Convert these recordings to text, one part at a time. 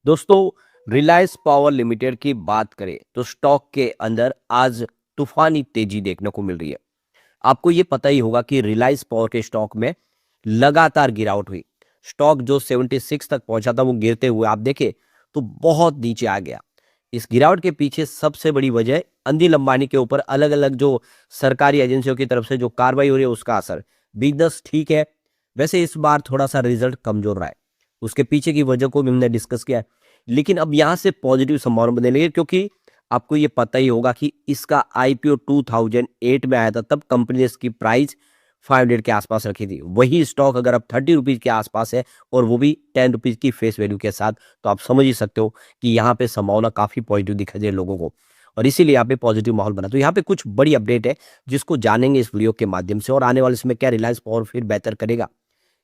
दोस्तों, Reliance power limited की बात करें तो स्टॉक के अंदर आज तूफानी तेजी देखने को मिल रही है। आपको ये पता ही होगा कि रिलायंस पावर के स्टॉक में लगातार गिरावट हुई। स्टॉक जो 76 तक पहुंचा था वो गिरते हुए आप देखें तो बहुत नीचे आ गया। इस गिरावट के पीछे सबसे बड़ी वजह अनिल अंबानी के ऊपर अलग अलग जो सरकारी एजेंसियों की तरफ से जो कार्रवाई हो रही है उसका असर। बिजनेस ठीक है, वैसे इस बार थोड़ा सा रिजल्ट कमजोर रहा है। उसके पीछे की वजह को भी हमने डिस्कस किया है। लेकिन अब यहां से पॉजिटिव संभावना बनने लगी, क्योंकि आपको ये पता ही होगा कि इसका आईपीओ 2008 में आया था। तब कंपनी ने इसकी प्राइस 500 के आसपास रखी थी। वही स्टॉक अगर अब 30 रुपीज के आसपास है और वो भी 10 रुपीज की फेस वैल्यू के साथ, तो आप समझ ही सकते हो कि यहाँ पे संभावना काफी पॉजिटिव दिखाई दे रही है लोगों को, और इसीलिए यहाँ पे पॉजिटिव माहौल बना। तो यहाँ पे कुछ बड़ी अपडेट है जिसको जानेंगे इस वीडियो के माध्यम से, और आने वाले समय क्या रिलायंस पावर फिर बेहतर करेगा।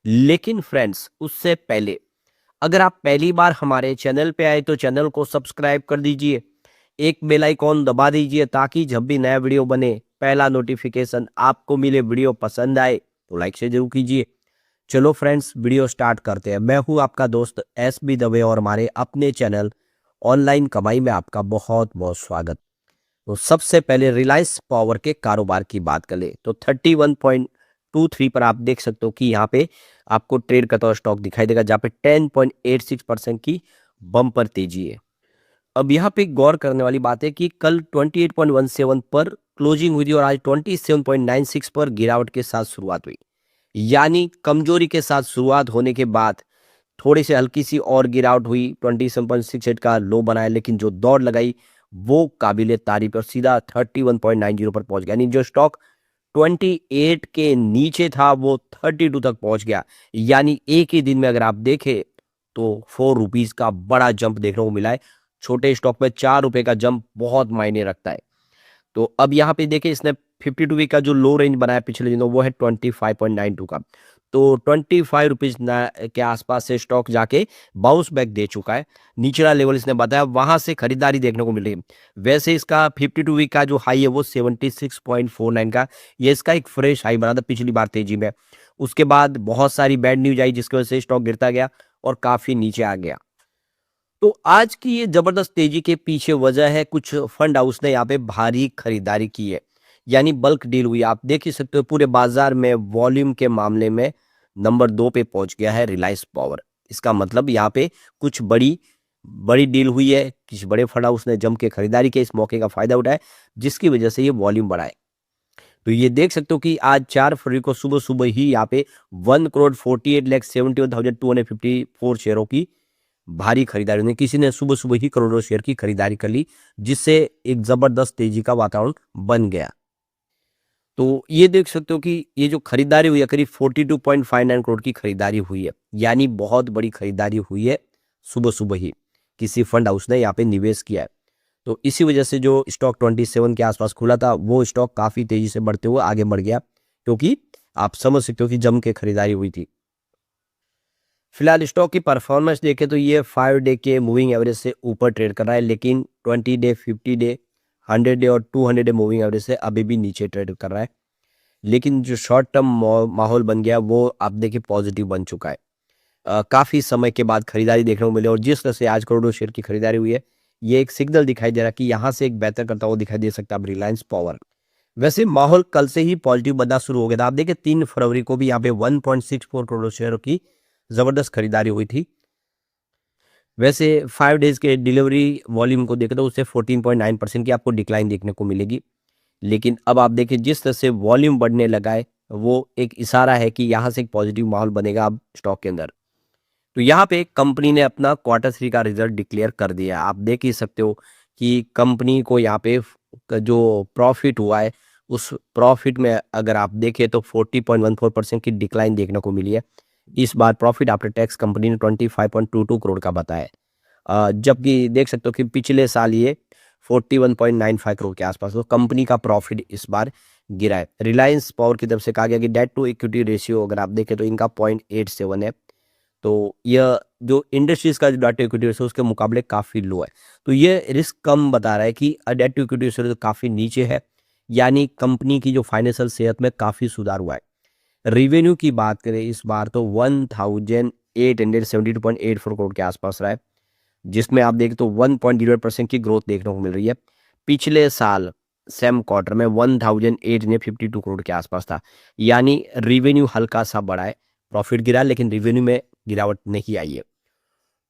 लेकिन फ्रेंड्स, उससे पहले अगर आप पहली बार हमारे चैनल पे आए तो चैनल को सब्सक्राइब कर दीजिए, एक बेल आइकॉन दबा दीजिए ताकि जब भी नया वीडियो बने पहला नोटिफिकेशन आपको मिले। वीडियो पसंद आए तो लाइक से जरूर कीजिए। चलो फ्रेंड्स, वीडियो स्टार्ट करते हैं। मैं हूं आपका दोस्त एसबी दवे और हमारे अपने चैनल ऑनलाइन कमाई में आपका बहुत बहुत स्वागत। तो सबसे पहले रिलायंस पावर के कारोबार की बात करें तो 31.23 पर आप देख सकते हो कि यहाँ पे आपको ट्रेड करता हुआ स्टॉक दिखाई देगा, जहाँ पे 10.86% की बम्पर तेजी है। अब यहाँ पे गौर करने वाली बात है कि कल 28.17 पर क्लोजिंग हुई थी और आज 27.96 पर गिरावट के साथ शुरुआत हुई। यानी कमजोरी के साथ शुरुआत होने के बाद थोड़ी सी हल्की सी और गिरावट हुई, 27.68 का लो बनाया, लेकिन जो दौड़ लगाई वो काबिले तारीफ और सीधा 31.90 पर पहुंच गया। यानी जो स्टॉक 28 के नीचे था वो 32 तक पहुंच गया। यानी एक ही दिन में अगर आप देखें तो 4 रुपीज का बड़ा जंप देखने को मिला है। छोटे स्टॉक में 4 रुपए का जंप बहुत मायने रखता है। तो अब यहाँ पे देखिए, इसने 52 वीक का जो लो रेंज बनाया पिछले दिनों वो है 25.92 का। तो 25 रुपीज के आसपास से स्टॉक जाके बाउंस बैक दे चुका है। निचला लेवल इसने बताया, वहां से खरीदारी देखने को मिल रही है। वैसे इसका 52 वीक का जो हाई है वो 76.49 का, ये इसका एक फ्रेश हाई बना था पिछली बार तेजी में। उसके बाद बहुत सारी बैड न्यूज आई जिसकी वजह से स्टॉक गिरता गया और काफी नीचे आ गया। तो आज की ये जबरदस्त तेजी के पीछे वजह है कुछ फंड हाउस ने यहाँ पे भारी खरीदारी की है, यानी बल्क डील हुई। आप देख ही सकते हो पूरे बाजार में वॉल्यूम के मामले में नंबर 2 पे पहुंच गया है रिलायंस पावर। इसका मतलब यहाँ पे कुछ बड़ी बड़ी डील हुई है, किसी बड़े फंड हाउस ने जम के खरीदारी की, इस मौके का फायदा उठाया, जिसकी वजह से ये वॉल्यूम बढ़ा है। तो ये देख सकते हो कि आज 4 फरवरी को सुबह सुबह ही यहाँ पे 1,48,71,254 शेयरों की भारी खरीदारी ने, किसी ने सुबह सुबह ही करोड़ों शेयर की खरीदारी कर ली, जिससे एक जबरदस्त तेजी का वातावरण बन गया। तो ये देख सकते हो कि ये जो खरीदारी हुई है करीब 42.59 करोड़ की खरीदारी हुई है, यानी बहुत बड़ी खरीदारी हुई है सुबह सुबह ही। किसी फंड हाउस ने यहाँ पे निवेश किया है। तो इसी वजह से जो स्टॉक 27 के आसपास खुला था वो स्टॉक काफी तेजी से बढ़ते हुए आगे बढ़ गया, क्योंकि आप समझ सकते हो कि जम के खरीदारी हुई थी। फिलहाल स्टॉक की परफॉर्मेंस देखें तो ये 5 डे के मूविंग एवरेज से ऊपर ट्रेड कर रहा है, लेकिन 20 डे, 50 डे, 100 डे और 200 डे मूविंग एवरेज से अभी भी नीचे ट्रेड कर रहा है। लेकिन जो शॉर्ट टर्म माहौल बन गया वो आप देखिए पॉजिटिव बन चुका है। काफी समय के बाद खरीदारी देखने को मिली, और जिस तरह से आज करोड़ों शेयर की खरीदारी हुई है, ये एक सिग्नल दिखाई दे रहा है कि यहाँ से एक बेहतर करता हुआ दिखाई दे सकता है अब रिलायंस पावर। वैसे माहौल कल से ही पॉजिटिव बनना शुरू हो गया था। आप देखिए 3 फरवरी को भी यहाँ पे 1.64 करोड़ शेयरों की जबरदस्त खरीदारी हुई थी। वैसे 5 डेज के डिलीवरी वॉल्यूम को देखें तो उससे 14.9% की आपको डिक्लाइन देखने को मिलेगी। लेकिन अब आप देखिए जिस तरह से वॉल्यूम बढ़ने लगा है वो एक इशारा है कि यहाँ से एक पॉजिटिव माहौल बनेगा अब स्टॉक के अंदर। तो यहाँ पे कंपनी ने अपना Q3 का रिजल्ट डिक्लेयर कर दिया। आप देख ही सकते हो कि कंपनी को यहाँ पे जो प्रॉफिट हुआ है उस प्रॉफिट में अगर आप देखें तो 40.14% की डिक्लाइन देखने को मिली है। इस बार प्रॉफिट आफ्टर टैक्स कंपनी ने 25.22 करोड़ का बताया है, जबकि देख सकते हो कि पिछले साल ये 41.95 करोड़ के आसपास। तो कंपनी का प्रॉफिट इस बार गिरा है। रिलायंस पावर की तरफ से कहा गया कि डेट टू इक्विटी रेशियो अगर आप देखें तो इनका 0.87 है। तो यह जो इंडस्ट्रीज का जो डेट टू इक्विटी रेशियो उसके मुकाबले काफी लो है। तो ये रिस्क कम बता रहा है कि डेट टू इक्विटी रेशियो तो काफी नीचे है, यानी कंपनी की जो फाइनेंशियल सेहत में काफी सुधार हुआ है। रिवेन्यू की बात करें इस बार तो 1872.84 करोड़ के आसपास रहा है, जिसमें आप देखें तो 1.08% की ग्रोथ देखने को मिल रही है। पिछले साल सेम क्वार्टर में 1852 करोड़ के आसपास था, यानी रिवेन्यू हल्का सा बढ़ा है, प्रॉफिट गिरा लेकिन रिवेन्यू में गिरावट नहीं आई है।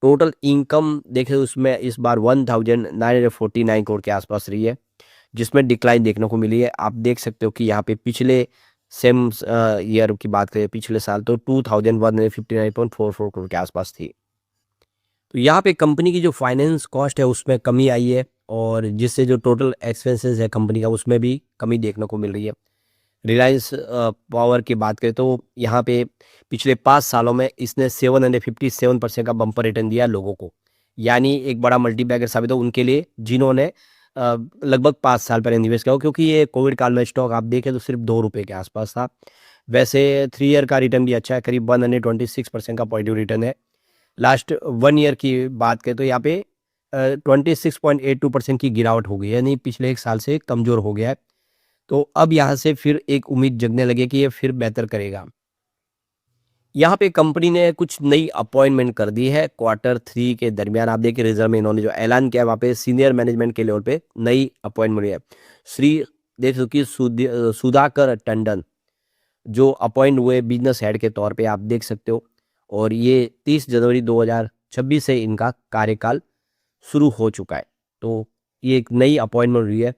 टोटल इनकम देखें उसमें इस बार 1949 करोड़ के आसपास रही है, जिसमें डिक्लाइन देखने को मिली है। आप देख सकते हो कि यहाँ पे पिछले सेम ईयर की बात करें, पिछले साल तो 2159.44 करोड़ के आसपास थी। तो यहाँ पे कंपनी की जो फाइनेंस कॉस्ट है उसमें कमी आई है, और जिससे जो टोटल एक्सपेंसेस है कंपनी का उसमें भी कमी देखने को मिल रही है। रिलायंस पावर की बात करें तो यहाँ पे पिछले 5 सालों में इसने 757% का बम्पर रिटर्न दिया लोगों को, यानी एक बड़ा मल्टीबैगर साबित हो उनके लिए जिन्होंने लगभग 5 साल पहले निवेश किया हो, क्योंकि ये कोविड काल में स्टॉक आप देखें तो सिर्फ 2 रुपये के आसपास था। वैसे 3 ईयर का रिटर्न भी अच्छा है, करीब 126% का पॉजिटिव रिटर्न है। लास्ट 1 ईयर की बात करें तो यहाँ पे 26.82% की गिरावट हो गई है, यानी पिछले 1 साल से कमज़ोर हो गया है। तो अब यहाँ से फिर एक उम्मीद जगने लगे कि ये फिर बेहतर करेगा। यहाँ पे कंपनी ने कुछ नई अपॉइंटमेंट कर दी है Q3 के दरमियान। आप देखिए रिजल्ट में इन्होंने जो ऐलान किया है वहाँ पे सीनियर मैनेजमेंट के लेवल पे नई अपॉइंटमेंट हुई है। श्री देख सको कि सुधाकर टंडन जो अपॉइंट हुए बिजनेस हेड के तौर पे आप देख सकते हो, और ये 30 जनवरी 2026 से इनका कार्यकाल शुरू हो चुका है। तो ये एक नई अपॉइंटमेंट हुई है,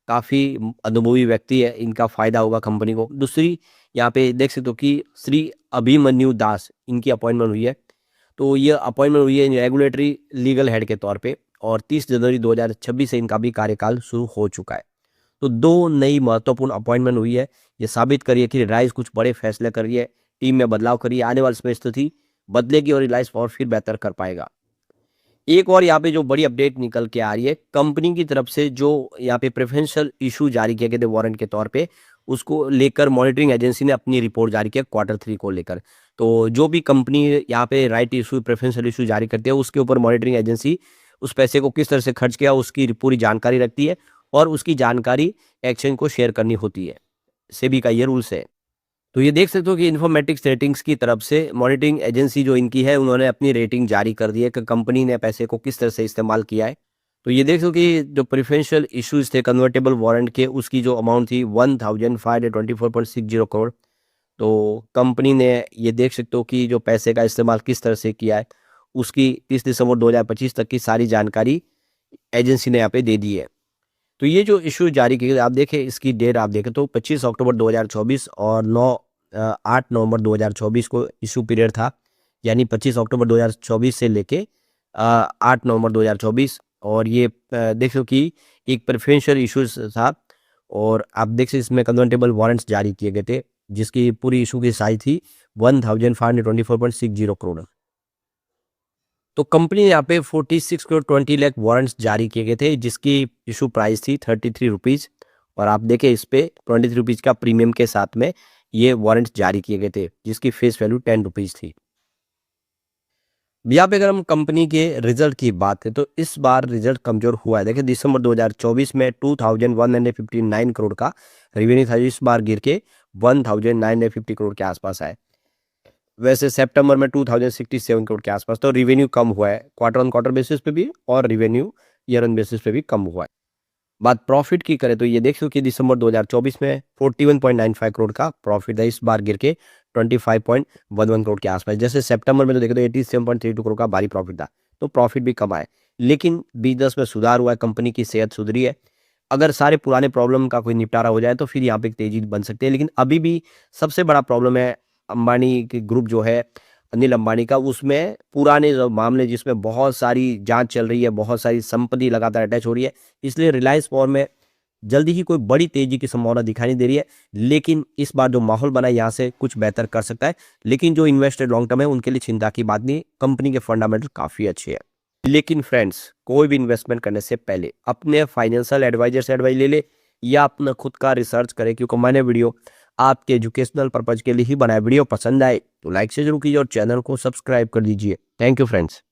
काफ़ी अनुभवी व्यक्ति है, इनका फ़ायदा होगा कंपनी को। दूसरी यहाँ पे देख सकते हो कि श्री अभिमन्यु दास इनकी अपॉइंटमेंट हुई है। तो ये अपॉइंटमेंट हुई है रेगुलेटरी लीगल हेड के तौर पे, और 30 जनवरी 2026 से इनका भी कार्यकाल शुरू हो चुका है। तो 2 नई महत्वपूर्ण अपॉइंटमेंट हुई है। ये साबित करिए कि रिलायंस कुछ बड़े फैसले कर रही है, टीम में बदलाव करिए, आने वाले समय स्थिति बदलेगी और रिलायंस और फिर बेहतर कर पाएगा। एक और यहाँ पे जो बड़ी अपडेट निकल के आ रही है, कंपनी की तरफ से जो यहाँ पे प्रेफरेंशियल इशू जारी किए गए थे वारंट के तौर पे, उसको लेकर मॉनिटरिंग एजेंसी ने अपनी रिपोर्ट जारी किया Q3 को लेकर। तो जो भी कंपनी यहाँ पे राइट इशू प्रेफरेंशियल इशू जारी करती है उसके ऊपर मॉनिटरिंग एजेंसी उस पैसे को किस तरह से खर्च किया उसकी पूरी जानकारी रखती है, और उसकी जानकारी एक्सचेंज को शेयर करनी होती है। सेबी का ये रूल्स है। तो ये देख सकते हो कि इन्फॉर्मेटिक्स रेटिंग्स की तरफ से मॉनिटरिंग एजेंसी जो इनकी है उन्होंने अपनी रेटिंग जारी कर दी है कि कंपनी ने पैसे को किस तरह से इस्तेमाल किया है। तो ये देख सकते हो कि जो प्रेफरेंशियल इश्यूज थे कन्वर्टेबल वारंट के, उसकी जो अमाउंट थी 1524.60 करोड़। तो कंपनी ने ये देख सकते हो कि जो पैसे का इस्तेमाल किस तरह से किया है उसकी 30 दिसंबर 2025 तक की सारी जानकारी एजेंसी ने यहाँ पे दे दी है। तो ये जो इशू जारी किए आप देखें, इसकी डेट आप देखें तो 25 अक्टूबर 2024 और 8 नवंबर 2024 को इशू पीरियड था, यानी 25 अक्टूबर 2024 से लेके 8 नवंबर 2024। और ये देख लो कि एक प्रेफरेंशियल इशूज था, और आप देख सकते इसमें कन्वर्टेबल वारंट्स जारी किए गए थे, जिसकी पूरी इशू की साइज थी 1524.60 करोड़। तो कंपनी ने यहाँ पे 46 करोड़ 20 लाख वारंट्स जारी किए गए थे, जिसकी इशू प्राइस थी 33 रुपीज़, और आप देखें इस पे 23 रुपीज़ का प्रीमियम के साथ में ये वारंट्स जारी किए गए थे, जिसकी फेस वैल्यू 10 रुपीज़ थी। यहाँ पे अगर हम कंपनी के रिजल्ट की बात करें तो इस बार रिजल्ट कमजोर हुआ है। देखिए दिसंबर 2024 में 2159 करोड़ का रेवेन्यू था, इस बार गिर के 1950 करोड़ के आसपास आए। वैसे सितंबर में 2067 करोड़ के आसपास, तो रेवेन्यू कम हुआ है क्वार्टर ऑन क्वार्टर बेसिस पे भी, और रेवेन्यू ईयर ऑन बेसिस पे भी कम हुआ है। बात प्रॉफिट की करें तो ये देख सकते कि दिसंबर 2024 में 41.95 करोड़ का प्रॉफिट है, इस बार गिर के 25.11 करोड़ के आसपास। जैसे सितंबर में तो देखे तो 87.32 करोड़ का भारी प्रॉफिट था, तो प्रॉफिट भी कम आया, लेकिन बिजनेस में सुधार हुआ है, कंपनी की सेहत सुधरी है। अगर सारे पुराने प्रॉब्लम का कोई निपटारा हो जाए तो फिर यहाँ पे एक तेजी बन सकती है, लेकिन अभी भी सबसे बड़ा प्रॉब्लम है अंबानी के ग्रुप जो है, अनिल अंबानी का, उसमें पुराने जो मामले जिसमें बहुत सारी जांच चल रही है, बहुत सारी संपत्ति लगातार अटैच हो रही है, इसलिए रिलायंस पावर में जल्दी ही कोई बड़ी तेजी की संभावना दिखाई नहीं दे रही है। लेकिन इस बार जो माहौल बना है यहाँ से कुछ बेहतर कर सकता है, लेकिन जो इन्वेस्टर लॉन्ग टर्म है उनके लिए चिंता की बात नहीं, कंपनी के फंडामेंटल काफ़ी अच्छे हैं। लेकिन फ्रेंड्स, कोई भी इन्वेस्टमेंट करने से पहले अपने फाइनेंशियल एडवाइजर से एडवाइस ले ले, या अपना खुद का रिसर्च करें, क्योंकि मैंने वीडियो आपके एजुकेशनल पर्पज के लिए ही बनाया। वीडियो पसंद आए तो लाइक से जरूर कीजिए और चैनल को सब्सक्राइब कर दीजिए। Thank you friends.